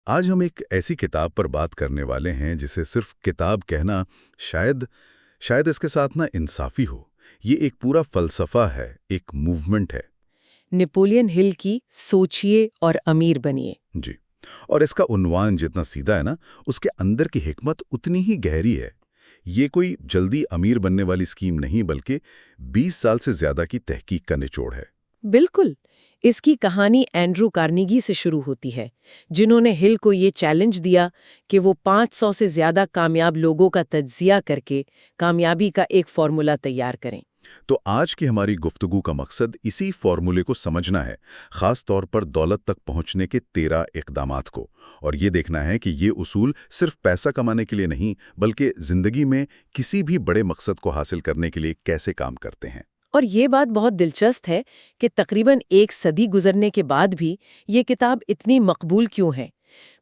آج ہم ایک ایسی کتاب پر بات کرنے والے ہیں جسے صرف کتاب کہنا شاید شاید اس کے ساتھ نہ انصافی ہو۔ یہ ایک پورا فلسفہ ہے، ایک موومنٹ ہے۔ نیپولین ہل کی سوچئے اور امیر بنیے۔ جی، اور اس کا عنوان جتنا سیدھا ہے نا، اس کے اندر کی حکمت اتنی ہی گہری ہے۔ یہ کوئی جلدی امیر بننے والی اسکیم نہیں، بلکہ 20 سال سے زیادہ کی تحقیق کا نچوڑ ہے۔ بالکل، اس کی کہانی اینڈرو کارنیگی سے شروع ہوتی ہے، جنہوں نے ہل کو یہ چیلنج دیا کہ وہ 500 سے زیادہ کامیاب لوگوں کا تجزیہ کر کے کامیابی کا ایک فارمولا تیار کریں۔ تو آج کی ہماری گفتگو کا مقصد اسی فارمولے کو سمجھنا ہے، خاص طور پر دولت تک پہنچنے کے 13 اقدامات کو، اور یہ دیکھنا ہے کہ یہ اصول صرف پیسہ کمانے کے لیے نہیں، بلکہ زندگی میں کسی بھی بڑے مقصد کو حاصل کرنے کے لیے کیسے کام کرتے ہیں۔ اور یہ بات بہت دلچسپ ہے کہ تقریباً 1 صدی گزرنے کے بعد بھی یہ کتاب اتنی مقبول کیوں ہے۔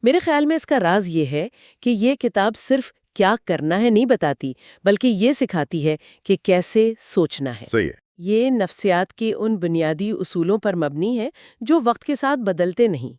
میرے خیال میں اس کا راز یہ ہے کہ یہ کتاب صرف کیا کرنا ہے نہیں بتاتی، بلکہ یہ سکھاتی ہے کہ کیسے سوچنا ہے۔ صحیح ہے۔ یہ نفسیات کے ان بنیادی اصولوں پر مبنی ہے جو وقت کے ساتھ بدلتے نہیں۔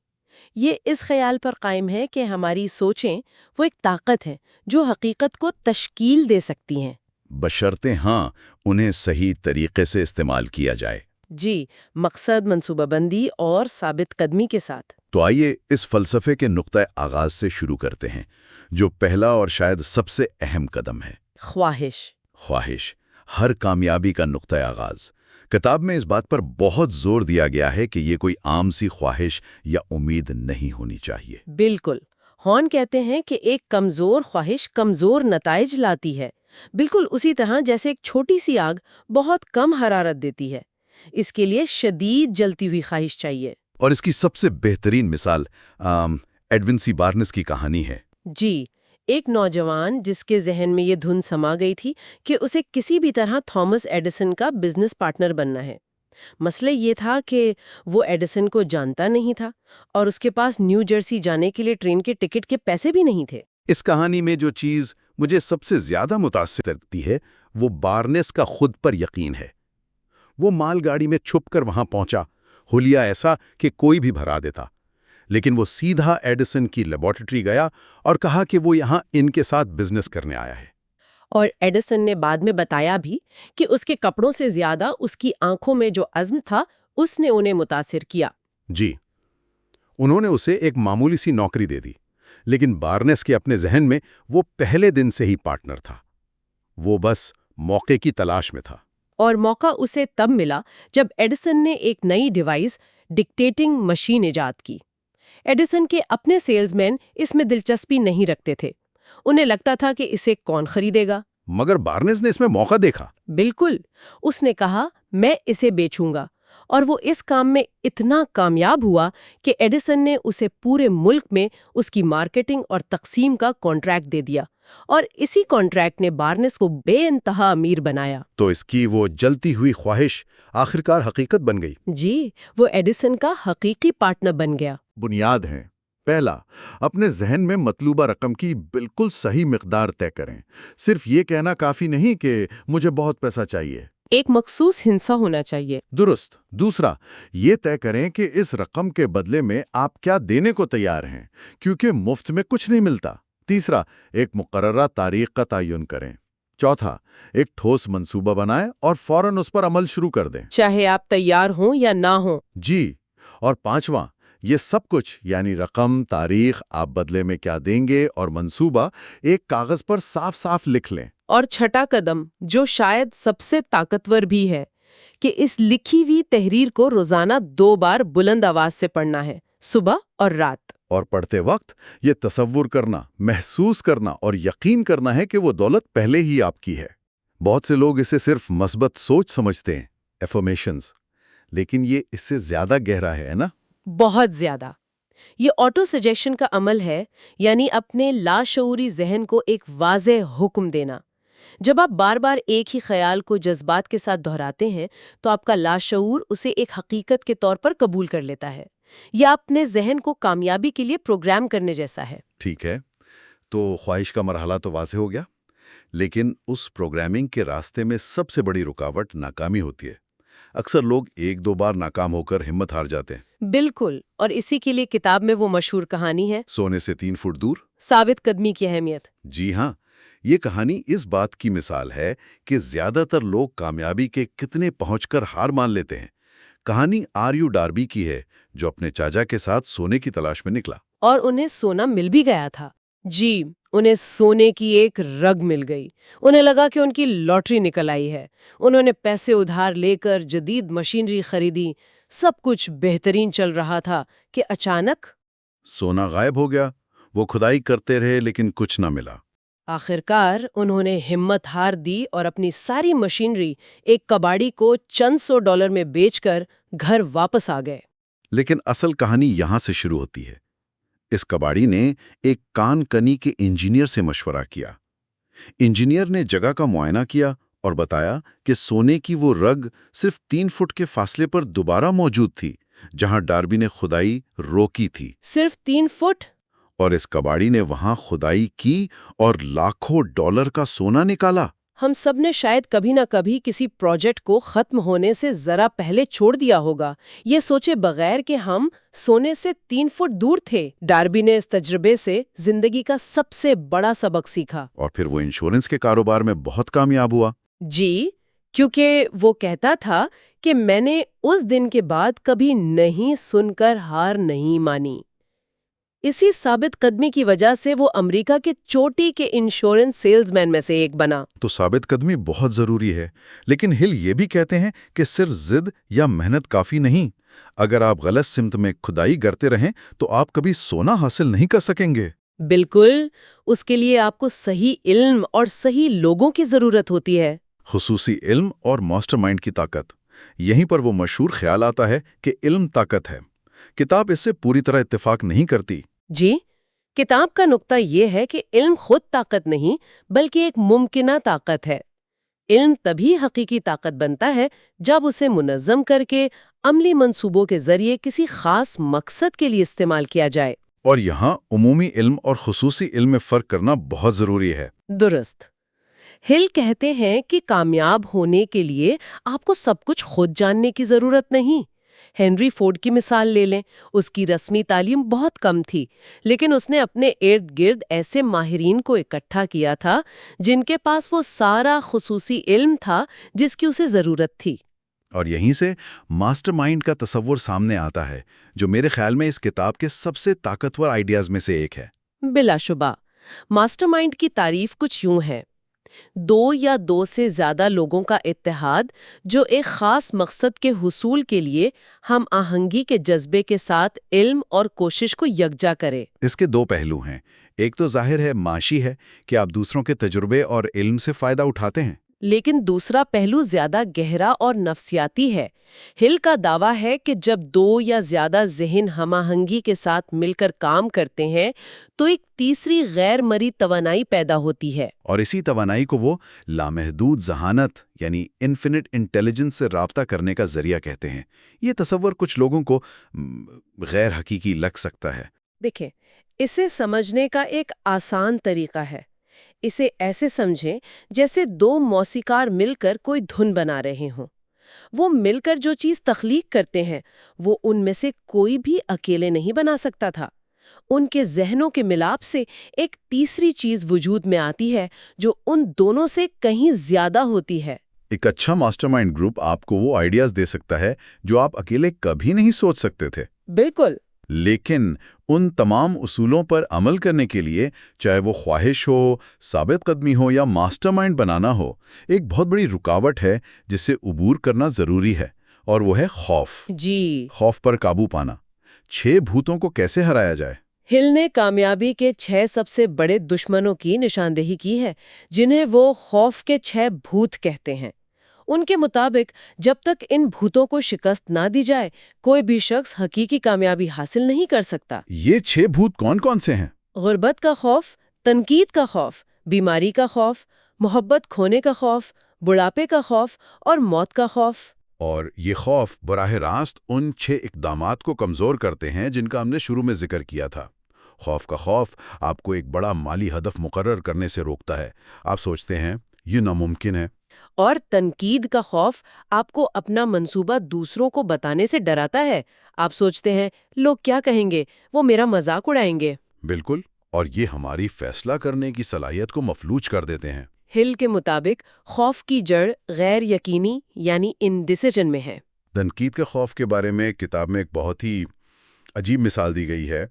یہ اس خیال پر قائم ہے کہ ہماری سوچیں وہ ایک طاقت ہے جو حقیقت کو تشکیل دے سکتی ہیں، بشرطے ہاں انہیں صحیح طریقے سے استعمال کیا جائے۔ جی، مقصد، منصوبہ بندی اور ثابت قدمی کے ساتھ۔ تو آئیے اس فلسفے کے نقطۂ آغاز سے شروع کرتے ہیں، جو پہلا اور شاید سب سے اہم قدم ہے۔ خواہش۔ خواہش، ہر کامیابی کا نقطۂ آغاز۔ کتاب میں اس بات پر بہت زور دیا گیا ہے کہ یہ کوئی عام سی خواہش یا امید نہیں ہونی چاہیے۔ بالکل، ہارن کہتے ہیں کہ ایک کمزور خواہش کمزور نتائج لاتی ہے، بالکل اسی طرح جیسے ایک چھوٹی سی آگ بہت کم حرارت دیتی ہے۔ اس کے لیے شدید جلتی ہوئی خواہش چاہیے۔ اور اس کی سب سے بہترین مثال ایڈون سی بارنس کی کہانی ہے۔ جی، ایک نوجوان جس کے ذہن میں یہ دھن سما گئی تھی کہ اسے کسی بھی طرح تھامس ایڈیسن کا بزنس پارٹنر بننا ہے۔ مسئلہ یہ تھا کہ وہ ایڈیسن کو جانتا نہیں تھا اور اس کے پاس نیو جرسی جانے کے لیے ٹرین کے ٹکٹ کے پیسے بھی نہیں تھے۔ اس کہانی میں جو چیز مجھے سب سے زیادہ متاثر کرتی ہے وہ بارنس کا خود پر یقین ہے۔ وہ مال گاڑی میں چھپ کر وہاں پہنچا، ہولیا ایسا کہ کوئی بھی بھرا دیتا، لیکن وہ سیدھا ایڈیسن کی لیبارٹری گیا اور کہا کہ وہ یہاں ان کے ساتھ بزنس کرنے آیا ہے۔ اور ایڈیسن نے بعد میں بتایا بھی کہ اس کے کپڑوں سے زیادہ اس کی آنکھوں میں جو عزم تھا اس نے انہیں متاثر کیا۔ جی، انہوں نے اسے ایک معمولی سی نوکری دے دی، لیکن بارنس کے اپنے ذہن میں وہ پہلے دن سے ہی پارٹنر تھا۔ وہ بس موقع کی تلاش میں تھا۔ اور موقع اسے تب ملا جب ایڈیسن نے ایک نئی ڈیوائس ڈکٹیٹنگ مشین ایجاد کی۔ ایڈیسن کے اپنے سیلز مین اس میں دلچسپی نہیں رکھتے تھے، انہیں لگتا تھا کہ اسے کون خریدے گا۔ مگر بارنس نے اس میں موقع دیکھا۔ بالکل، اس نے کہا میں اسے بیچوں گا، اور وہ اس کام میں اتنا کامیاب ہوا کہ ایڈیسن نے اسے پورے ملک میں اس کی مارکیٹنگ اور تقسیم کا کانٹریکٹ دے دیا، اور اسی کانٹریکٹ نے بارنس کو بے انتہا امیر بنایا۔ تو اس کی وہ جلتی ہوئی خواہش آخرکار حقیقت بن گئی۔ جی، وہ ایڈیسن کا حقیقی پارٹنر بن گیا۔ بنیاد ہیں: پہلا، اپنے ذہن میں مطلوبہ رقم کی بالکل صحیح مقدار طے کریں۔ صرف یہ کہنا کافی نہیں کہ مجھے بہت پیسہ چاہیے۔ ایک مخصوص ہنسا ہونا چاہیے۔ درست۔ دوسرا، یہ طے کریں کہ اس رقم کے بدلے میں آپ کیا دینے کو تیار ہیں، کیونکہ مفت میں کچھ نہیں ملتا۔ تیسرا، ایک مقررہ تاریخ کا تعین کریں۔ چوتھا، ایک ٹھوس منصوبہ بنائیں اور فوراً اس پر عمل شروع کر دیں، چاہے آپ تیار ہوں یا نہ ہوں۔ جی۔ اور پانچواں، یہ سب کچھ یعنی رقم، تاریخ، آپ بدلے میں کیا دیں گے اور منصوبہ ایک کاغذ پر صاف صاف لکھ لیں۔ اور چھٹا قدم، جو شاید سب سے طاقتور بھی ہے، کہ اس لکھی ہوئی تحریر کو روزانہ 2 بار بلند آواز سے پڑھنا ہے، صبح اور رات۔ اور پڑھتے وقت یہ تصور کرنا، محسوس کرنا اور یقین کرنا ہے کہ وہ دولت پہلے ہی آپ کی ہے۔ بہت سے لوگ اسے صرف مثبت سوچ سمجھتے ہیں، افرمیشنز، لیکن یہ اس سے زیادہ گہرا ہے نا؟ بہت زیادہ۔ یہ آٹو سجیشن کا عمل ہے، یعنی اپنے لاشعوری ذہن کو ایک واضح حکم دینا۔ جب آپ بار بار ایک ہی خیال کو جذبات کے ساتھ دہراتے ہیں تو آپ کا لاشعور اسے ایک حقیقت کے طور پر قبول کر لیتا ہے۔ یہ اپنے ذہن کو کامیابی کے لیے پروگرام کرنے جیسا ہے۔ ٹھیک ہے، تو خواہش کا مرحلہ تو واضح ہو گیا، لیکن اس پروگرامنگ کے راستے میں سب سے بڑی رکاوٹ ناکامی ہوتی ہے۔ اکثر لوگ ایک دو بار ناکام ہو کر ہمت ہار جاتے ہیں۔ بالکل، اور اسی کے لیے کتاب میں وہ مشہور کہانی ہے سونے سے 3 فٹ دور۔ ثابت قدمی کی اہمیت۔ جی ہاں، یہ کہانی اس بات کی مثال ہے کہ زیادہ تر لوگ کامیابی کے کتنے پہنچ کر ہار مان لیتے ہیں۔ کہانی آریو ڈاربی کی ہے، جو اپنے چاچا کے ساتھ سونے کی تلاش میں نکلا۔ اور انہیں سونا مل بھی گیا تھا۔ جی، انہیں سونے کی ایک رگ مل گئی۔ انہیں لگا کہ ان کی لاٹری نکل آئی ہے۔ انہوں نے پیسے ادھار لے کر جدید مشینری خریدی، سب کچھ بہترین چل رہا تھا کہ اچانک سونا غائب ہو گیا۔ وہ کھدائی کرتے رہے لیکن کچھ نہ ملا۔ آخرکار انہوں نے ہمت ہار دی اور اپنی ساری مشینری ایک کباڑی کو چند $100 میں بیچ کر گھر واپس آ گئے۔ لیکن اصل کہانی یہاں سے شروع ہوتی ہے۔ اس کباڑی نے ایک کان کنی کے انجینئر سے مشورہ کیا۔ انجینئر نے جگہ کا معائنہ کیا اور بتایا کہ سونے کی وہ رگ صرف 3 فٹ کے فاصلے پر دوبارہ موجود تھی، جہاں ڈاربی نے کھدائی روکی تھی۔ صرف 3 فٹ؟ اور اس کباڑی نے وہاں کھدائی کی اور لاکھوں ڈالر کا سونا نکالا۔ ہم سب نے شاید کبھی نہ کبھی کسی پروجیکٹ کو ختم ہونے سے ذرا پہلے چھوڑ دیا ہوگا، یہ سوچے بغیر کہ ہم سونے سے 3 فٹ دور تھے۔ ڈاربی نے اس تجربے سے زندگی کا سب سے بڑا سبق سیکھا۔ اور پھر وہ انشورنس کے کاروبار میں بہت کامیاب ہوا۔ جی، کیونکہ وہ کہتا تھا کہ میں نے اس دن کے بعد کبھی نہیں سن کر ہار نہیں مانی۔ اسی ثابت قدمی کی وجہ سے وہ امریکہ کے چوٹی کے انشورنس سیلز مین میں سے ایک بنا۔ تو ثابت قدمی بہت ضروری ہے، لیکن ہل یہ بھی کہتے ہیں کہ صرف ضد یا محنت کافی نہیں۔ اگر آپ غلط سمت میں کھدائی کرتے رہیں تو آپ کبھی سونا حاصل نہیں کر سکیں گے۔ بالکل، اس کے لیے آپ کو صحیح علم اور صحیح لوگوں کی ضرورت ہوتی ہے۔ خصوصی علم اور ماسٹر مائنڈ کی طاقت۔ یہیں پر وہ مشہور خیال آتا ہے کہ علم طاقت ہے۔ کتاب اس سے پوری طرح اتفاق نہیں کرتی۔ جی، کتاب کا نقطہ یہ ہے کہ علم خود طاقت نہیں بلکہ ایک ممکنہ طاقت ہے۔ علم تبھی حقیقی طاقت بنتا ہے جب اسے منظم کر کے عملی منصوبوں کے ذریعے کسی خاص مقصد کے لیے استعمال کیا جائے۔ اور یہاں عمومی علم اور خصوصی علم میں فرق کرنا بہت ضروری ہے۔ درست۔ ہل کہتے ہیں کہ کامیاب ہونے کے لیے آپ کو سب کچھ خود جاننے کی ضرورت نہیں۔ ہنری فورڈ کی مثال لے لیں، اس کی رسمی تعلیم بہت کم تھی، لیکن اس نے اپنے ارد گرد ایسے ماہرین کو اکٹھا کیا تھا جن کے پاس وہ سارا خصوصی علم تھا جس کی اسے ضرورت تھی۔ اور یہیں سے ماسٹر مائنڈ کا تصور سامنے آتا ہے، جو میرے خیال میں اس کتاب کے سب سے طاقتور آئیڈیاز میں سے ایک ہے۔ بلا شبہ، ماسٹر مائنڈ کی تعریف کچھ یوں ہے: 2 یا 2 سے زیادہ لوگوں کا اتحاد جو ایک خاص مقصد کے حصول کے لیے ہم آہنگی کے جذبے کے ساتھ علم اور کوشش کو یکجا کرے۔ اس کے 2 پہلو ہیں۔ ایک تو ظاہر ہے معاشی ہے کہ آپ دوسروں کے تجربے اور علم سے فائدہ اٹھاتے ہیں، لیکن دوسرا پہلو زیادہ گہرا اور نفسیاتی ہے۔ ہل کا دعویٰ ہے کہ جب 2 یا زیادہ ذہن ہم آہنگی کے ساتھ مل کر کام کرتے ہیں تو ایک تیسری غیر مرئی توانائی پیدا ہوتی ہے۔ اور اسی توانائی کو وہ لامحدود ذہانت یعنی انفینٹ انٹیلیجنس سے رابطہ کرنے کا ذریعہ کہتے ہیں۔ یہ تصور کچھ لوگوں کو غیر حقیقی لگ سکتا ہے۔ دیکھیں، اسے سمجھنے کا ایک آسان طریقہ ہے۔ اسے ایسے سمجھیں جیسے 2 موسیقار مل کر کوئی دھن بنا رہے ہوں۔ وہ مل کر جو چیز تخلیق کرتے ہیں وہ ان میں سے کوئی بھی اکیلے نہیں بنا سکتا تھا۔ ان کے ذہنوں کے ملاپ سے ایک تیسری چیز وجود میں آتی ہے جو ان دونوں سے کہیں زیادہ ہوتی ہے۔ ایک اچھا ماسٹر مائنڈ گروپ آپ کو وہ آئیڈیاز دے سکتا ہے جو آپ اکیلے کبھی نہیں سوچ سکتے تھے۔ بالکل۔ لیکن ان تمام اصولوں پر عمل کرنے کے لیے، چاہے وہ خواہش ہو، ثابت قدمی ہو یا ماسٹر مائنڈ بنانا ہو، ایک بہت بڑی رکاوٹ ہے جس سے عبور کرنا ضروری ہے، اور وہ ہے خوف۔ جی، خوف پر قابو پانا۔ 6 بھوتوں کو کیسے ہرایا جائے؟ ہل نے کامیابی کے 6 سب سے بڑے دشمنوں کی نشاندہی کی ہے، جنہیں وہ خوف کے 6 بھوت کہتے ہیں۔ ان کے مطابق جب تک ان بھوتوں کو شکست نہ دی جائے کوئی بھی شخص حقیقی کامیابی حاصل نہیں کر سکتا۔ یہ 6 بھوت کون کون سے ہیں؟ غربت کا خوف، تنقید کا خوف، بیماری کا خوف، محبت کھونے کا خوف، بڑھاپے کا خوف اور موت کا خوف۔ اور یہ خوف براہ راست ان 6 اقدامات کو کمزور کرتے ہیں جن کا ہم نے شروع میں ذکر کیا تھا۔ خوف کا خوف آپ کو ایک بڑا مالی ہدف مقرر کرنے سے روکتا ہے۔ آپ سوچتے ہیں یہ ناممکن ہے۔ اور تنقید کا خوف آپ کو اپنا منصوبہ دوسروں کو بتانے سے ڈراتا ہے۔ آپ سوچتے ہیں لوگ کیا کہیں گے، وہ میرا مذاق اڑائیں گے۔ بالکل، اور یہ ہماری فیصلہ کرنے کی صلاحیت کو مفلوج کر دیتے ہیں۔ ہل کے مطابق خوف کی جڑ غیر یقینی یعنی انڈیسیژن میں ہے۔ تنقید کے خوف کے بارے میں کتاب میں ایک بہت ہی عجیب مثال دی گئی ہے،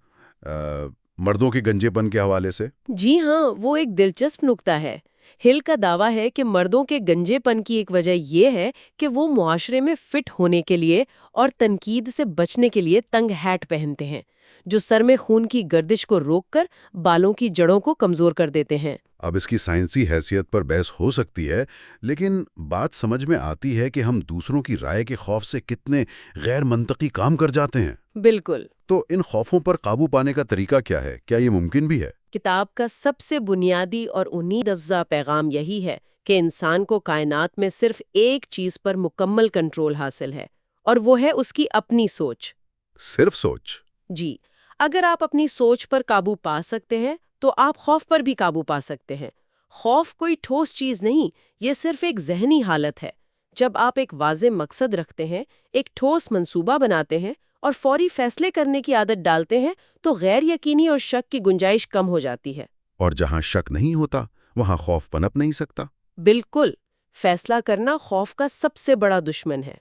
مردوں کے گنجے پن کے حوالے سے۔ جی ہاں، وہ ایک دلچسپ نکتہ ہے۔ ہل کا دعویٰ ہے کہ مردوں کے گنجے پن کی ایک وجہ یہ ہے کہ وہ معاشرے میں فٹ ہونے کے لیے اور تنقید سے بچنے کے لیے تنگ ہیٹ پہنتے ہیں، جو سر میں خون کی گردش کو روک کر بالوں کی جڑوں کو کمزور کر دیتے ہیں۔ اب اس کی سائنسی حیثیت پر بحث ہو سکتی ہے، لیکن بات سمجھ میں آتی ہے کہ ہم دوسروں کی رائے کے خوف سے کتنے غیر منطقی کام کر جاتے ہیں۔ بالکل۔ تو ان خوفوں پر قابو پانے کا طریقہ کیا ہے؟ کیا یہ ممکن بھی ہے؟ کتاب کا سب سے بنیادی اور امید افزا پیغام یہی ہے کہ انسان کو کائنات میں صرف ایک چیز پر مکمل کنٹرول حاصل ہے، اور وہ ہے اس کی اپنی سوچ۔ صرف سوچ؟ جی، اگر آپ اپنی سوچ پر قابو پا سکتے ہیں تو آپ خوف پر بھی قابو پا سکتے ہیں۔ خوف کوئی ٹھوس چیز نہیں، یہ صرف ایک ذہنی حالت ہے۔ جب آپ ایک واضح مقصد رکھتے ہیں، ایک ٹھوس منصوبہ بناتے ہیں اور فوری فیصلے کرنے کی عادت ڈالتے ہیں تو غیر یقینی اور شک کی گنجائش کم ہو جاتی ہے۔ اور جہاں شک نہیں ہوتا وہاں خوف پنپ نہیں سکتا۔ بالکل، فیصلہ کرنا خوف کا سب سے بڑا دشمن ہے۔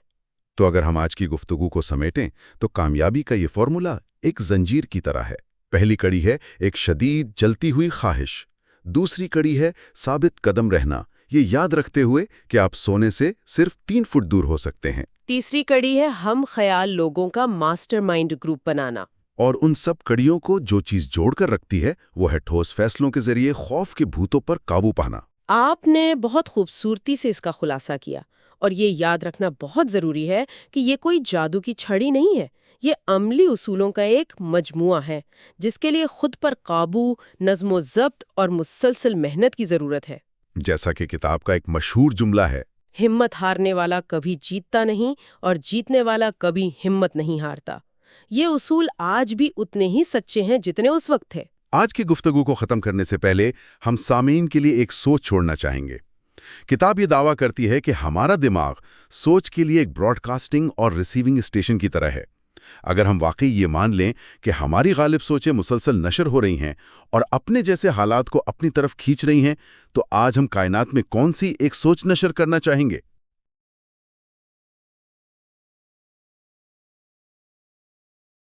تو اگر ہم آج کی گفتگو کو سمیٹیں تو کامیابی کا یہ فارمولا ایک زنجیر کی طرح ہے۔ پہلی کڑی ہے ایک شدید جلتی ہوئی خواہش، دوسری کڑی ہے ثابت قدم رہنا، یہ یاد رکھتے ہوئے کہ آپ سونے سے صرف 3 فٹ دور ہو سکتے ہیں، تیسری کڑی ہے ہم خیال لوگوں کا ماسٹر مائنڈ گروپ بنانا، اور ان سب کڑیوں کو جو چیز جوڑ کر رکھتی ہے وہ ہے ٹھوس فیصلوں کے ذریعے خوف کے بھوتوں پر قابو پانا۔ آپ نے بہت خوبصورتی سے اس کا خلاصہ کیا، اور یہ یاد رکھنا بہت ضروری ہے کہ یہ کوئی جادو کی چھڑی نہیں ہے، یہ عملی اصولوں کا ایک مجموعہ ہے جس کے لیے خود پر قابو، نظم و ضبط اور مسلسل محنت کی ضرورت ہے۔ جیسا کہ کتاب کا ایک مشہور جملہ ہے، ہمت ہارنے والا کبھی جیتتا نہیں اور جیتنے والا کبھی ہمت نہیں ہارتا۔ یہ اصول آج بھی اتنے ہی سچے ہیں جتنے اس وقت تھے۔ آج کی گفتگو کو ختم کرنے سے پہلے ہم سامعین کے لیے ایک سوچ چھوڑنا چاہیں گے۔ کتاب یہ دعویٰ کرتی ہے کہ ہمارا دماغ سوچ کے لیے ایک براڈ کاسٹنگ اور ریسیونگ اسٹیشن کی طرح ہے۔ اگر ہم واقعی یہ مان لیں کہ ہماری غالب سوچیں مسلسل نشر ہو رہی ہیں اور اپنے جیسے حالات کو اپنی طرف کھینچ رہی ہیں، تو آج ہم کائنات میں کون سی ایک سوچ نشر کرنا چاہیں گے؟